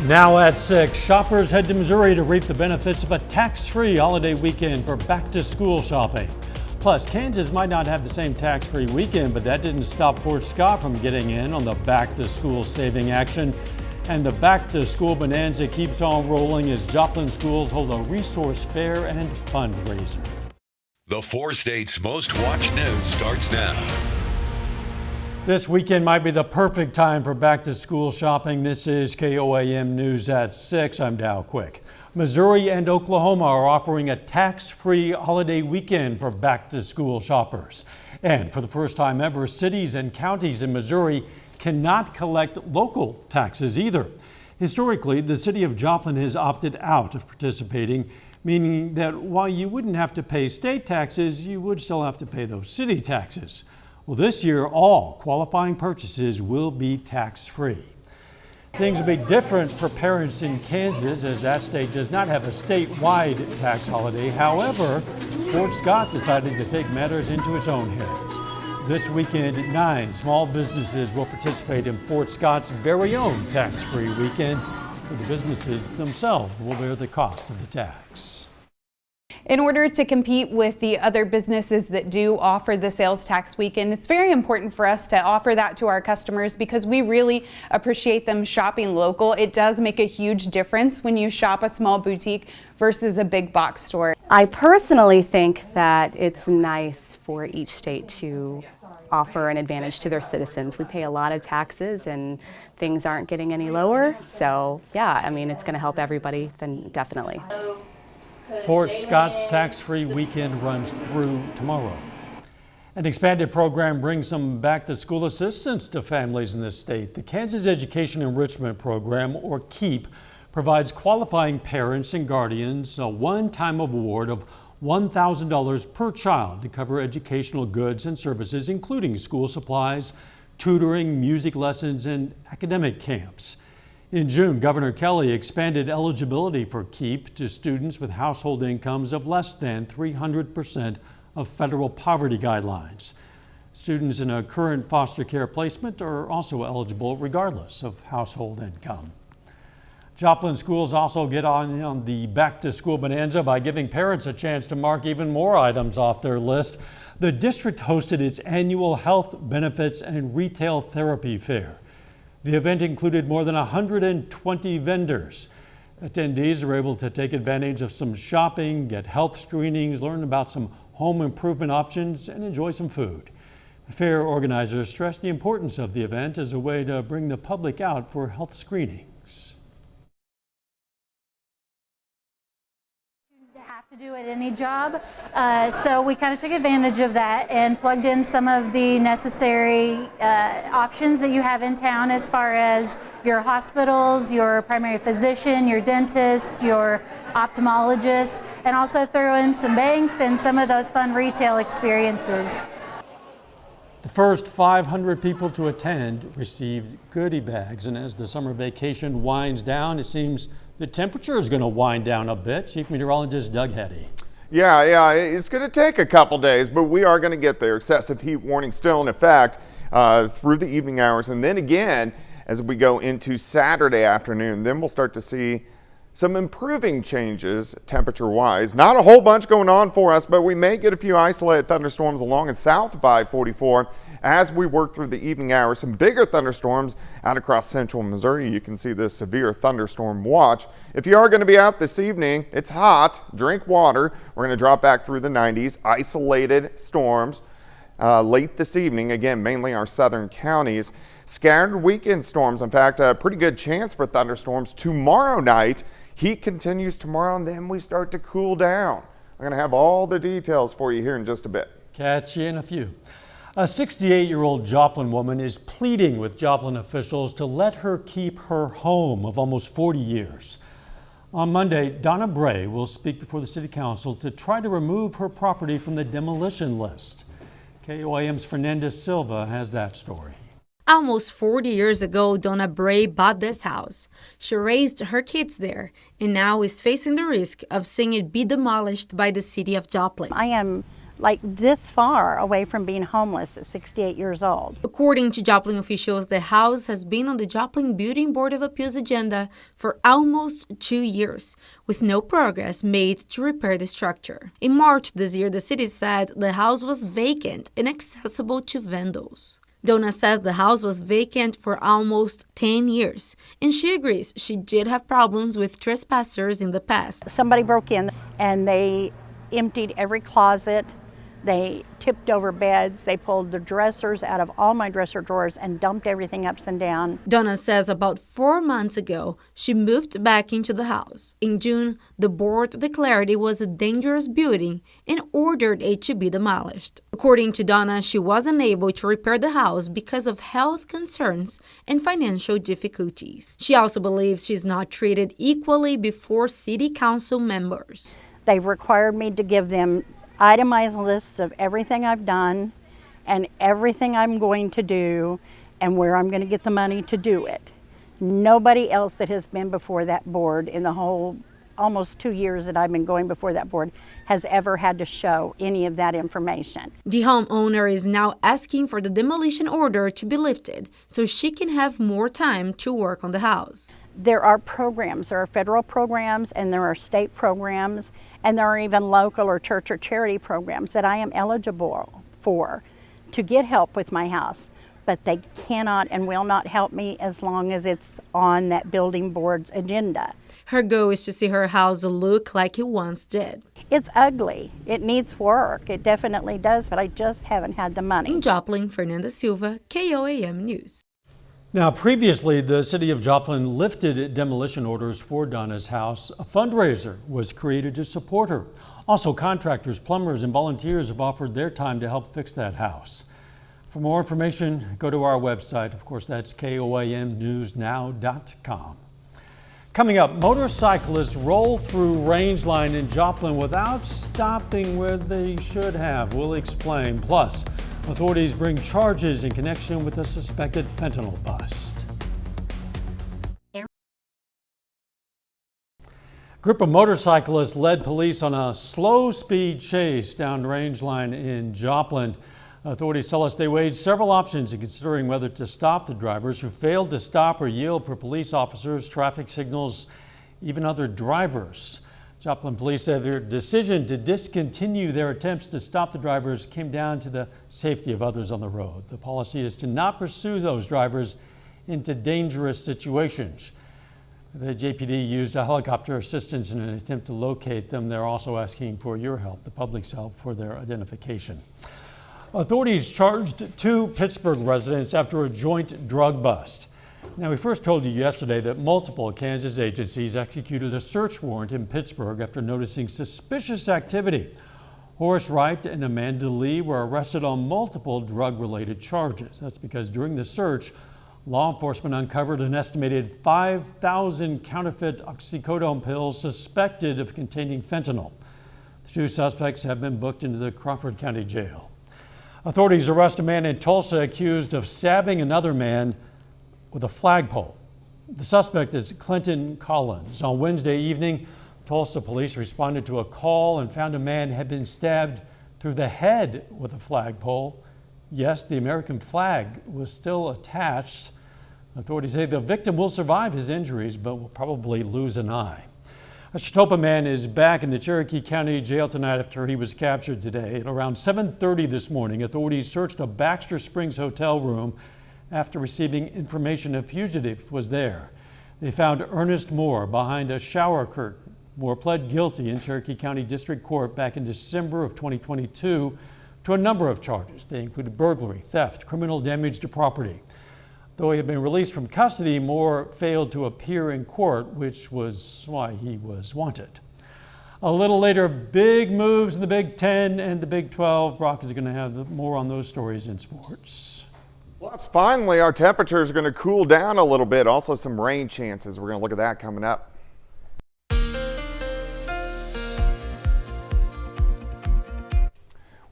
Now at 6, shoppers head to Missouri to reap the benefits of a tax-free holiday weekend for back-to-school shopping. Plus, Kansas might not have the same tax-free weekend, but that didn't stop Fort Scott from getting in on the back-to-school saving action. And the back-to-school bonanza keeps on rolling as Joplin schools hold a resource fair and fundraiser. The 4 states' most watched news starts now. This weekend might be the perfect time for back-to-school shopping. This is KOAM News at 6. I'm Dow Quick. Missouri and Oklahoma are offering a tax-free holiday weekend for back-to-school shoppers. And for the first time ever, cities and counties in Missouri cannot collect local taxes either. Historically, the city of Joplin has opted out of participating, meaning that while you wouldn't have to pay state taxes, you would still have to pay those city taxes. Well, this year, all qualifying purchases will be tax-free. Things will be different for parents in Kansas, as that state does not have a statewide tax holiday. However, Fort Scott decided to take matters into its own hands. This weekend, 9 small businesses will participate in Fort Scott's very own tax-free weekend, where the businesses themselves will bear the cost of the tax. In order to compete with the other businesses that do offer the sales tax weekend, it's very important for us to offer that to our customers because we really appreciate them shopping local. It does make a huge difference when you shop a small boutique versus a big box store. I personally think that it's nice for each state to offer an advantage to their citizens. We pay a lot of taxes and things aren't getting any lower. So yeah, I mean, it's going to help everybody, then definitely. Fort Scott's tax-free weekend runs through tomorrow. An expanded program brings some back-to-school assistance to families in the state. The Kansas Education Enrichment Program, or KEEP, provides qualifying parents and guardians a one-time award of $1,000 per child to cover educational goods and services, including school supplies, tutoring, music lessons, and academic camps. In June, Governor Kelly expanded eligibility for KEEP to students with household incomes of less than 300% of federal poverty guidelines. Students in a current foster care placement are also eligible regardless of household income. Joplin schools also get on the back-to-school bonanza by giving parents a chance to mark even more items off their list. The district hosted its annual health, benefits, and retail therapy fair. The event included more than 120 vendors. Attendees were able to take advantage of some shopping, get health screenings, learn about some home improvement options, and enjoy some food. The fair organizers stressed the importance of the event as a way to bring the public out for health screenings. To do at any job, so we kind of took advantage of that and plugged in some of the necessary options that you have in town as far as your hospitals, your primary physician, your dentist, your ophthalmologist, and also throw in some banks and some of those fun retail experiences. The first 500 people to attend received goodie bags, and as the summer vacation winds down, it seems the temperature is going to wind down a bit. Chief Meteorologist Doug Hetty. Yeah, it's going to take a couple days, but we are going to get there. Excessive heat warning still in effect through the evening hours. And then again, as we go into Saturday afternoon, then we'll start to see some improving changes temperature-wise. Not a whole bunch going on for us, but we may get a few isolated thunderstorms along and south of I-44 as we work through the evening hours. Some bigger thunderstorms out across central Missouri. You can see the severe thunderstorm watch. If you are going to be out this evening, it's hot. Drink water. We're going to drop back through the 90s. Isolated storms late this evening. Again, mainly our southern counties. Scattered weekend storms. In fact, a pretty good chance for thunderstorms tomorrow night. Heat continues tomorrow, and then we start to cool down. I'm going to have all the details for you here in just a bit. Catch you in a few. A 68-year-old Joplin woman is pleading with Joplin officials to let her keep her home of almost 40 years. On Monday, Donna Bray will speak before the City Council to try to remove her property from the demolition list. KOAM's Fernandez Silva has that story. Almost 40 years ago, Donna Bray bought this house. She raised her kids there and now is facing the risk of seeing it be demolished by the city of Joplin. I am like this far away from being homeless at 68 years old. According to Joplin officials, the house has been on the Joplin Building Board of Appeals agenda for almost 2 years, with no progress made to repair the structure. In March this year, the city said the house was vacant and accessible to vandals. Donna says the house was vacant for almost 10 years, and she agrees she did have problems with trespassers in the past. Somebody broke in and they emptied every closet. They tipped over beds. They pulled the dressers out of all my dresser drawers and dumped everything upside and down. Donna says about 4 months ago, she moved back into the house. In June, the board declared it was a dangerous building and ordered it to be demolished. According to Donna, she wasn't able to repair the house because of health concerns and financial difficulties. She also believes she's not treated equally before city council members. They've required me to give them itemized lists of everything I've done and everything I'm going to do and where I'm going to get the money to do it. Nobody else that has been before that board in the whole almost 2 years that I've been going before that board has ever had to show any of that information. The homeowner is now asking for the demolition order to be lifted so she can have more time to work on the house. There are programs, there are federal programs and there are state programs and there are even local or church or charity programs that I am eligible for to get help with my house, but they cannot and will not help me as long as it's on that building board's agenda. Her goal is to see her house look like it once did. It's ugly. It needs work. It definitely does, but I just haven't had the money. In Joplin, Fernanda Silva, KOAM News. Now, previously, the city of Joplin lifted demolition orders for Donna's house. A fundraiser was created to support her. Also, contractors, plumbers, and volunteers have offered their time to help fix that house. For more information, go to our website. Of course, that's KOAMnewsnow.com. Coming up, motorcyclists roll through Range Line in Joplin without stopping where they should have. We'll explain. Plus, authorities bring charges in connection with a suspected fentanyl bust. A group of motorcyclists led police on a slow-speed chase down Range Line in Joplin. Authorities tell us they weighed several options in considering whether to stop the drivers who failed to stop or yield for police officers, traffic signals, even other drivers. Joplin police said their decision to discontinue their attempts to stop the drivers came down to the safety of others on the road. The policy is to not pursue those drivers into dangerous situations. The JPD used a helicopter assistance in an attempt to locate them. They're also asking for your help, the public's help, for their identification. Authorities charged 2 Pittsburgh residents after a joint drug bust. Now, we first told you yesterday that multiple Kansas agencies executed a search warrant in Pittsburgh after noticing suspicious activity. Horace Wright and Amanda Lee were arrested on multiple drug-related charges. That's because during the search, law enforcement uncovered an estimated 5,000 counterfeit oxycodone pills suspected of containing fentanyl. The 2 suspects have been booked into the Crawford County Jail. Authorities arrest a man in Tulsa accused of stabbing another man with a flagpole. The suspect is Clinton Collins. On Wednesday evening, Tulsa police responded to a call and found a man had been stabbed through the head with a flagpole. Yes, the American flag was still attached. Authorities say the victim will survive his injuries, but will probably lose an eye. A Chetopa man is back in the Cherokee County Jail tonight after he was captured today. At around 7:30 this morning, authorities searched a Baxter Springs hotel room after receiving information a fugitive was there. They found Ernest Moore behind a shower curtain. Moore pled guilty in Cherokee County District Court back in December of 2022 to a number of charges. They included burglary, theft, criminal damage to property. Though he had been released from custody, Moore failed to appear in court, which was why he was wanted. A little later, big moves in the Big Ten and the Big 12. Brock is going to have more on those stories in sports. Plus, finally, our temperatures are going to cool down a little bit. Also, some rain chances. We're going to look at that coming up.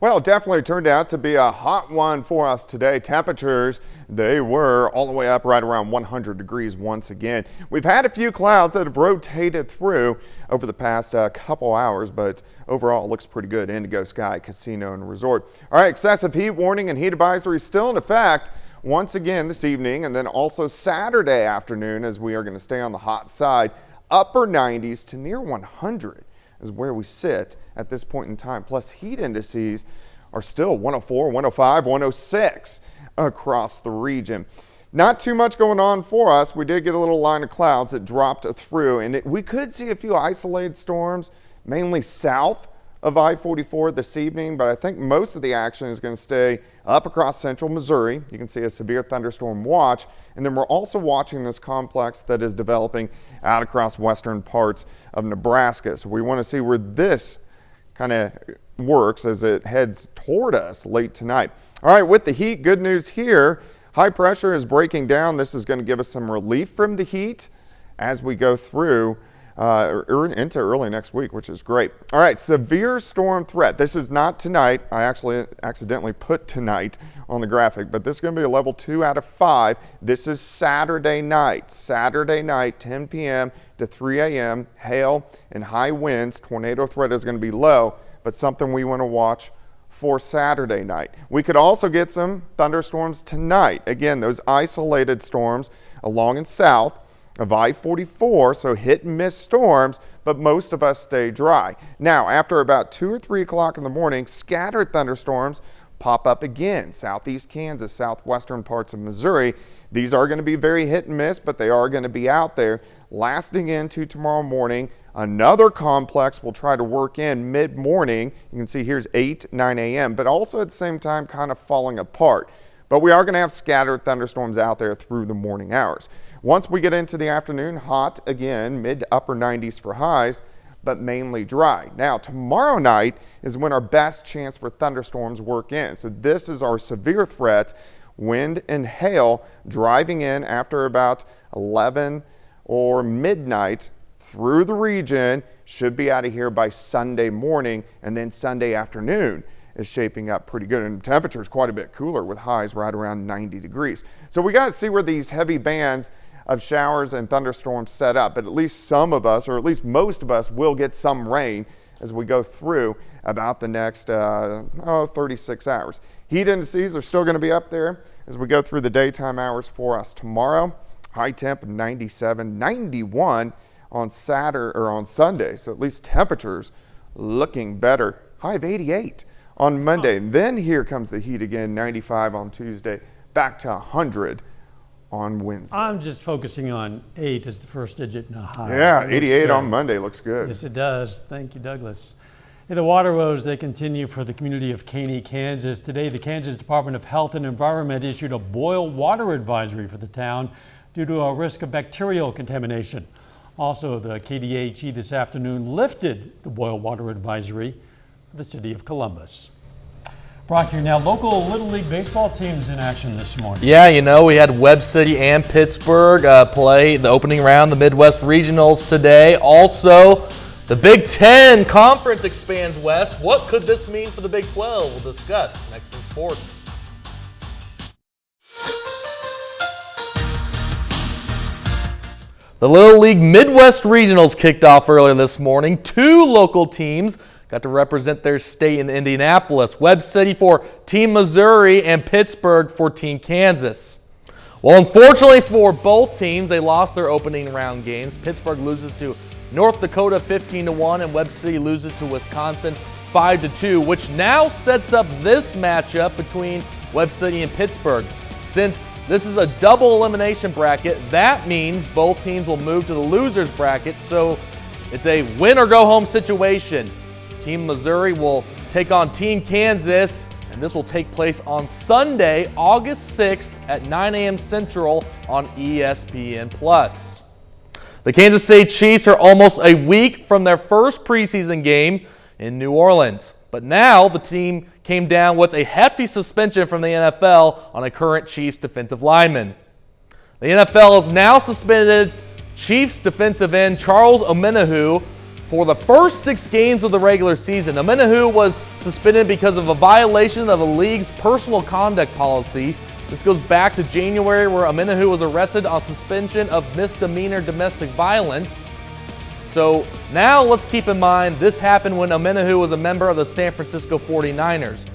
Well, it definitely turned out to be a hot one for us today. Temperatures, they were all the way up right around 100 degrees once again. We've had a few clouds that have rotated through over the past couple hours, but overall it looks pretty good. Indigo Sky Casino and Resort. All right, excessive heat warning and heat advisory still in effect once again this evening, and then also Saturday afternoon, as we are going to stay on the hot side. Upper 90s to near 100 is where we sit at this point in time. Plus heat indices are still 104, 105, 106 across the region. Not too much going on for us. We did get a little line of clouds that dropped through, and we could see a few isolated storms, mainly south of I-44 this evening, but I think most of the action is going to stay up across central Missouri. You can see a severe thunderstorm watch, and then we're also watching this complex that is developing out across western parts of Nebraska. So we want to see where this kind of works as it heads toward us late tonight. All right, with the heat, good news here. High pressure is breaking down. This is going to give us some relief from the heat as we go through into early next week, which is great. All right, severe storm threat. This is not tonight. I actually accidentally put tonight on the graphic, but this is going to be a level 2 out of 5. This is Saturday night. Saturday night, 10 p.m. to 3 a.m. Hail and high winds. Tornado threat is going to be low, but something we want to watch for Saturday night. We could also get some thunderstorms tonight. Again, those isolated storms along and south of I-44, so hit and miss storms, but most of us stay dry. Now, after about 2 or 3 o'clock in the morning, scattered thunderstorms pop up again. Southeast Kansas, southwestern parts of Missouri. These are going to be very hit and miss, but they are going to be out there lasting into tomorrow morning. Another complex will try to work in mid-morning. You can see here's 8, 9 a.m., but also at the same time kind of falling apart. But we are going to have scattered thunderstorms out there through the morning hours. Once we get into the afternoon, hot again, mid to upper 90s for highs, but mainly dry. Now, tomorrow night is when our best chance for thunderstorms work in. So this is our severe threat, wind and hail driving in after about 11 or midnight through the region. Should be out of here by Sunday morning, and then Sunday afternoon is shaping up pretty good, and temperature is quite a bit cooler with highs right around 90 degrees. So we got to see where these heavy bands of showers and thunderstorms set up, but at least some of us, or at least most of us, will get some rain as we go through about the next 36 hours. Heat indices are still going to be up there as we go through the daytime hours for us tomorrow. High temp 97, 91 on Saturday or on Sunday, so at least temperatures looking better. High of 88 on Monday. Then here comes the heat again, 95 on Tuesday, back to 100 on Wednesday. I'm just focusing on 8 as the first digit in a high. Yeah, 88 on Monday looks good. Yes, it does. Thank you, Douglas. Hey, the water woes, they continue for the community of Caney, Kansas. Today, the Kansas Department of Health and Environment issued a boil water advisory for the town due to a risk of bacterial contamination. Also, the KDHE this afternoon lifted the boil water advisory for the city of Columbus. Brock, here now, local Little League baseball teams in action this morning. Yeah, you know, we had Webb City and Pittsburgh play the opening round, the Midwest Regionals today. Also, the Big Ten Conference expands west. What could this mean for the Big 12? We'll discuss next in sports. The Little League Midwest Regionals kicked off earlier this morning. 2 local teams got to represent their state in Indianapolis. Webb City for Team Missouri and Pittsburgh for Team Kansas. Well, unfortunately for both teams, they lost their opening round games. Pittsburgh loses to North Dakota 15-1 and Webb City loses to Wisconsin 5-2, which now sets up this matchup between Webb City and Pittsburgh. Since this is a double elimination bracket, that means both teams will move to the losers bracket, so it's a win or go home situation. Team Missouri will take on Team Kansas, and this will take place on Sunday, August 6th at 9 a.m. Central on ESPN+. The Kansas City Chiefs are almost a week from their first preseason game in New Orleans, but now the team came down with a hefty suspension from the NFL on a current Chiefs defensive lineman. The NFL has now suspended Chiefs defensive end Charles Omenihu for the first 6 games of the regular season. Ominahu was suspended because of a violation of the league's personal conduct policy. This goes back to January, where Ominahu was arrested on suspension of misdemeanor domestic violence. So now let's keep in mind this happened when Ominahu was a member of the San Francisco 49ers.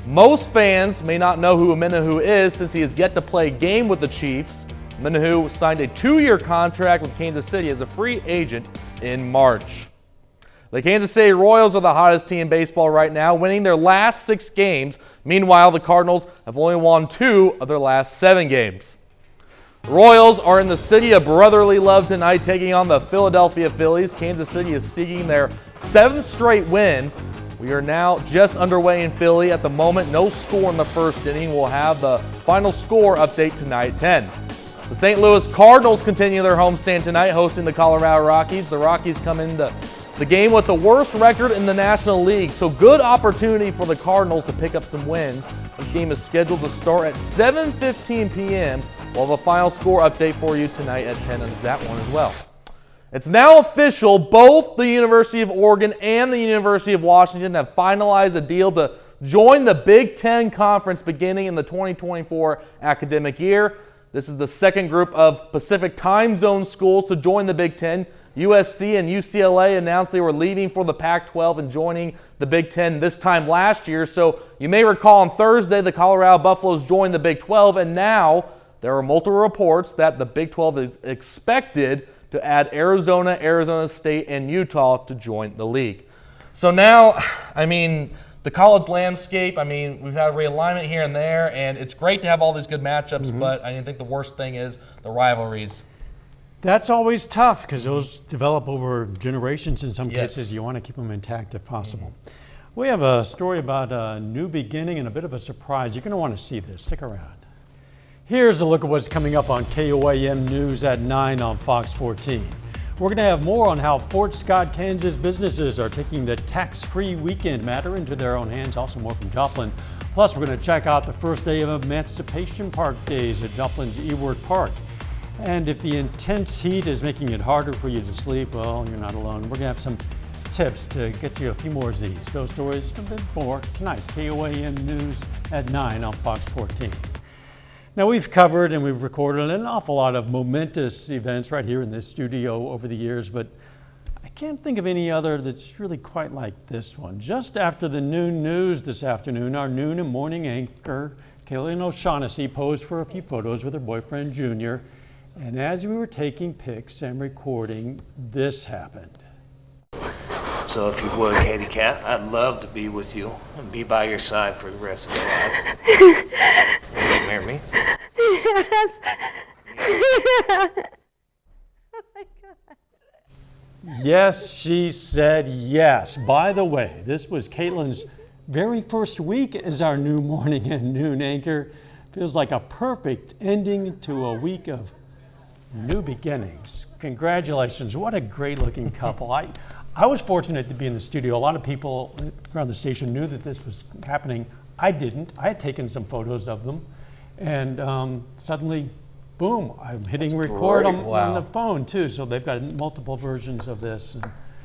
Most fans may not know who Ominahu is since he has yet to play a game with the Chiefs. Ominahu signed a 2-year contract with Kansas City as a free agent in March. The Kansas City Royals are the hottest team in baseball right now, winning their last 6 games. Meanwhile, the Cardinals have only won 2 of their last 7 games. The Royals are in the city of brotherly love tonight, taking on the Philadelphia Phillies. Kansas City is seeking their 7th straight win. We are now just underway in Philly. At the moment, no score in the first inning. We'll have the final score update tonight at 10. The St. Louis Cardinals continue their homestand tonight, hosting the Colorado Rockies. The Rockies come into the game with the worst record in the National League, so good opportunity for the Cardinals to pick up some wins. This game is scheduled to start at 7:15 p.m. We'll have a final score update for you tonight at 10 on that one as well. It's now official. Both the University of Oregon and the University of Washington have finalized a deal to join the Big Ten Conference beginning in the 2024 academic year. This is the second group of Pacific time zone schools to join the Big Ten. USC and UCLA announced they were leaving for the Pac-12 and joining the Big Ten this time last year. So you may recall on Thursday the Colorado Buffaloes joined the Big 12, and now there are multiple reports that the Big 12 is expected to add Arizona, Arizona State, and Utah to join the league. So now, the college landscape, we've had a realignment here and there, and it's great to have all these good matchups, but I think the worst thing is the rivalries. That's always tough because those develop over generations in some cases. You want to keep them intact if possible. We have a story about a new beginning and a bit of a surprise. You're going to want to see this. Stick around. Here's a look at what's coming up on KOAM News at 9 on Fox 14. We're going to have more on how Fort Scott, Kansas businesses are taking the tax-free weekend matter into their own hands. Also more from Joplin. Plus, we're going to check out the first day of Emancipation Park Days at Joplin's Ewart Park. And if the intense heat is making it harder for you to sleep, well, you're not alone. We're going to have some tips to get you a few more of these. Those stories a bit more tonight. KOAM News at 9 on Fox 14. Now, we've covered and we've recorded an awful lot of momentous events right here in this studio over the years, but I can't think of any other that's really quite like this one. Just after the noon news this afternoon, our noon and morning anchor, Kaylin O'Shaughnessy, posed for a few photos with her boyfriend, Junior. And as we were taking pics and recording, this happened. So if you would, Katie Cat, I'd love to be with you and be by your side for the rest of your life. Will you marry me? Yes. Oh my God. Yes, she said yes. By the way, this was Caitlin's very first week as our new morning and noon anchor. Feels like a perfect ending to a week of new beginnings. Congratulations. What a great looking couple. I was fortunate to be in the studio. A lot of people around the station knew that this was happening. I didn't. I had taken some photos of them. And suddenly, boom, I'm hitting record on the phone too. So they've got multiple versions of this.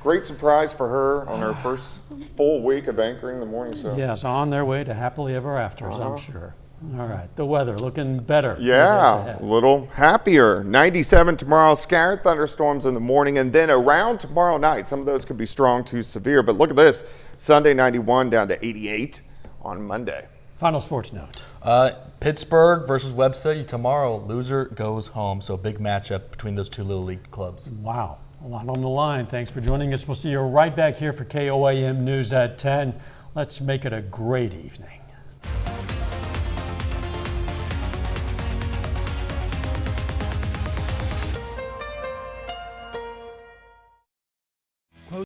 Great surprise for her on her first full week of anchoring the morning show. Yes, on their way to happily ever afters, I'm sure. All right, the weather looking better. Yeah, a little happier. 97 tomorrow, scattered thunderstorms in the morning, and then around tomorrow night, some of those could be strong to severe. But look at this, Sunday 91 down to 88 on Monday. Final sports note. Pittsburgh versus Webb City tomorrow. Loser goes home. So big matchup between those two Little League clubs. Wow, a lot on the line. Thanks for joining us. We'll see you right back here for KOAM News at 10. Let's make it a great evening.